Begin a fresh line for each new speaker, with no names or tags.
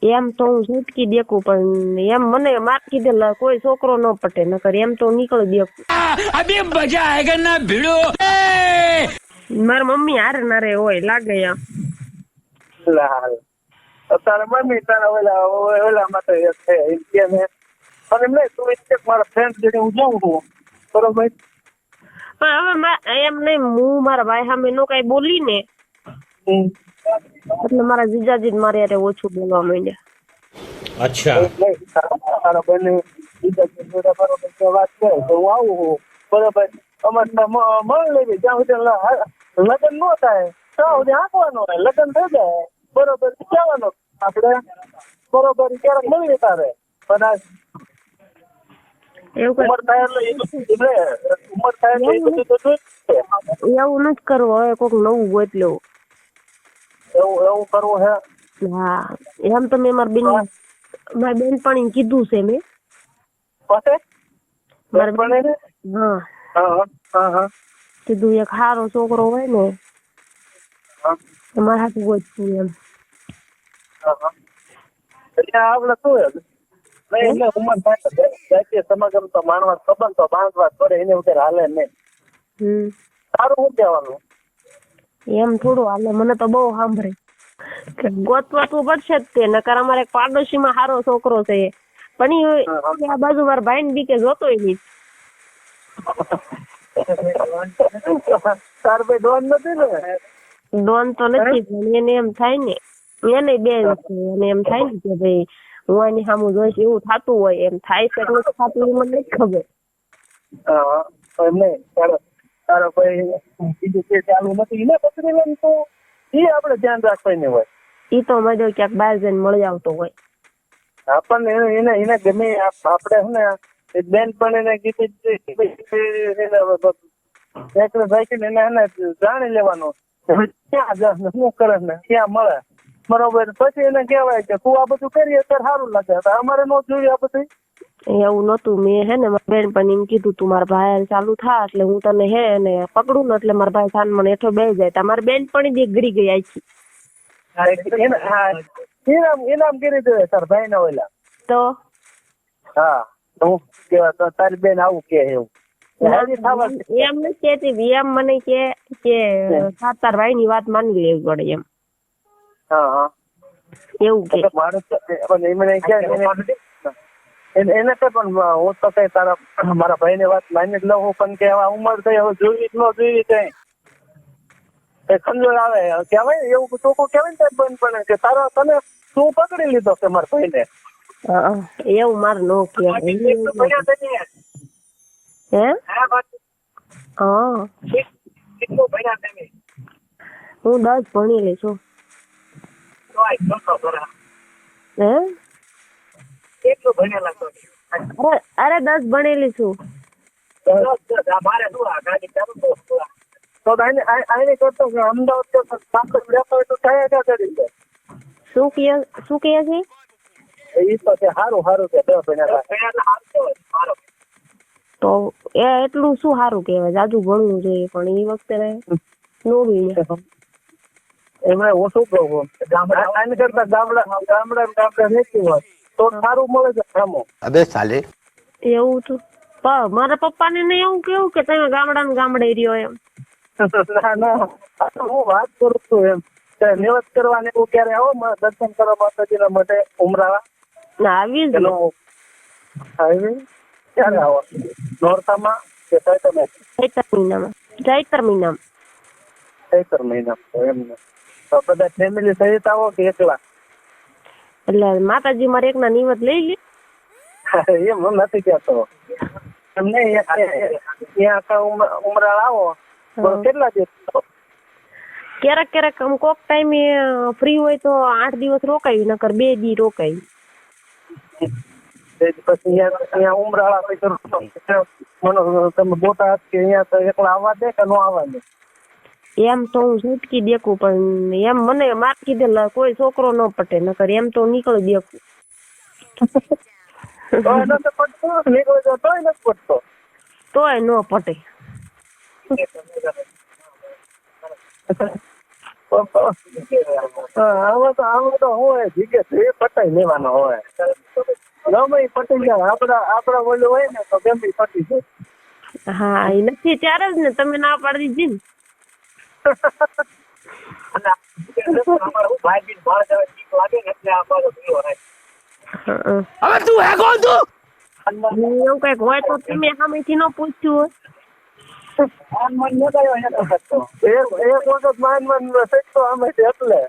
એમ તો હું છૂટકી દેખું પણ એમ મને માર કીધેલા કોઈ છોકરો ન પટે નકર એમ તો નીકળી દેખું.
અભી મજા આયેગા ના ભીડો.
મારા મમ્મી હારે ના રે હોય લાગે એમ.
તારા મમ્મી તારા ઓલા માટે છે એમ કે ને અને એમ નહીં તું એક મારા ફ્રેન્ડ જોડે હું જાઉં છું બરોબર.
પણ હવે એમ નહીં હું મારા ભાઈ સામે નો કઈ બોલી ને એટલે મારા જીજાજી મારે યારે ઓછું બોલવા માંડ્યા.
અચ્છા
તારા બંને જીજાજી જોડે બરોબર વાત કરે તો હું આવું છું બરોબર. અમારે મળ લેવી જ્યાં સુધી લગ્ન ન થાય ત્યાં સુધી આંકવાનો હોય. લગ્ન થઈ જાય બરોબર કહેવાનો આપણે બરોબર ક્યારેક મળીએ તારે પણ ઉમર થાય એટલે ઉમર થાય એટલે એ બધું તો જોઈ
એવું નથી કરવું હવે કોઈક નવું હોય એટલે
એવું કરવું હે.
હા એમ તો મેં મારી બેનપણીને કીધું છે મેં
પછી
હા કીધું એક સારો છોકરો હોય ને મારા હાથું હોય એમ.
એટલે આપણે શું નહીં એટલે ઉમર થાય જાતીય સમાગમ તો માણવા સંબંધ તો બાંધવા પડે એને વગર હાલે નહીં. સારું શું કહેવાનું
એમ થોડું હાલે મને તો બહુ સાંભળે કે ગોતવા તો પડશે જ તે નકર અમારે એક પાડોશીમાં સારો છોકરો છે પણ આ બાજુ મારા ભાઈ ને બીકે જોતોય નહીં.
તાર ભાઈ ડોન નથી ને?
ડોન તો નથી પણ એને એમ થાય ને એને બેન છે અને એમ થાય ને કે ભાઈ હું આની સામું જોઈશ એવું થતું હોય એમ થાય છે એટલે થતું એ મને નથી ખબર.
એમ નહીં તારા ભાઈ બીજું કે ચાલુ નથી ને પકડી લે તો એ આપણે ધ્યાન રાખવાની હોય.
ઈ તો મજો ક્યાંક બહાર જઈને મળી આવતો હોય.
આપણને એને ગમે આપણે શું ને બેન પણ એને કીધું એને જાણી લેવાનું ક્યાં શું કરે ને ક્યાં મળે બરોબર. પછી એને કહેવાય કે તું આ બધું કરીએ ત્યારે સારું લાગે અમારે ન જોઈએ આ બધું.
એવું નતું મેં હે ને મારા બેનપણી એમ કીધું તું મારા ભાઈ ચાલુ થા એટલે હું તને હે ને પકડું ને એટલે મારા ભાઈ સાન મને હેઠો બેસી જાય. તમારી બેનપણી બી ગળી ગઈ આખી.
ઇનામ કરી દે તાર ભાઈ ના ઓલા
તો
હા હું કેવા તારી બેન આવું કે એવું
એમ નથી કેતી એમ મને કે તાર ભાઈ ની વાત માની લેવી પડે એમ.
હા
એવું કે
એને તો પણ હું તો કઈ તારા મારા ભાઈ ની વાત માની જ લઉં પણ કે હવે ઉંમર થઈ હવે જોઈ ન જોઈ કઈ ખંજોળ આવે કહેવાય એવું ચોખ્ખું કહેવાય ને બંધ પણ કે તારા તને તું પકડી લીધો કે મારા ભાઈ ને
એવું મારે નો કહેવાય. હે હા હું 10 ભણેલી છું. હે અરે 10 ભણેલી છું. શું કહે છે તો એ એટલું શું સારું કહેવાય જાજુ ભણવું જોઈએ પણ એ વખતે નો ભણ્યા.
એમાં ઓછું કહું કરતા ગામડા નીકળી હોય તો સારું મળે છે કામો.
અબે સાલે
એવું તો મારા પપ્પા ને એવું કેવું કે તમે ગામડે રહ્યો એમ.
ના હું વાત કરું છું એમ નિવત કરવાની એવું ક્યારે આવો દર્શન કરવા માતાજીના માટે ઉમરાવા
ના આવી જ
ક્યારે આવો નોરતામાં કે ચૈત્ર
મહિનામાં
એમ તો બધા ફેમિલી સહિત આવો કે એકલા?
એટલે માતાજી મારે એકના નિવત લઈ લે
એમ નથી કેતો એમ નહીં ત્યાં ઉમરાળ આવો કેટલા દિવસ?
ક્યારેક કોક ટાઈમે ફ્રી હોય તો 8 દિવસ રોકાય નકર 2 દી રોકાય.
પછી અહીંયા ઉમરાળા તમે બોટાદ કે અહીંયા એકલા આવવા દે કે ન આવવા દે?
એમ તો હું છૂટકી દેખું પણ એમ મને માર કીધેલા કોઈ છોકરો ન પટે નકર એમ તો નીકળી દેખું. તોય ન પટે.
આમાં તો હોય જીગે એ પટાઈ લેવાનો હોય ગમે ઈ પટી જાય આપડા ઓલું હોય ને તો ગમે ઈ પટી જાય.
હા એ નથી ત્યારે જ ને તમે ના પાડી દીધી
અને અમારે હું ભાઈ બીન બહાર જવા ઠીક લાગે ને એટલે અમારો ભીડો રહે.
ને
अबे तू है कौन तू?
એવું કઈક હોય તો તમે સામેથી ન પૂછ્યું
એક વખત માન શીખતો અમે એટલે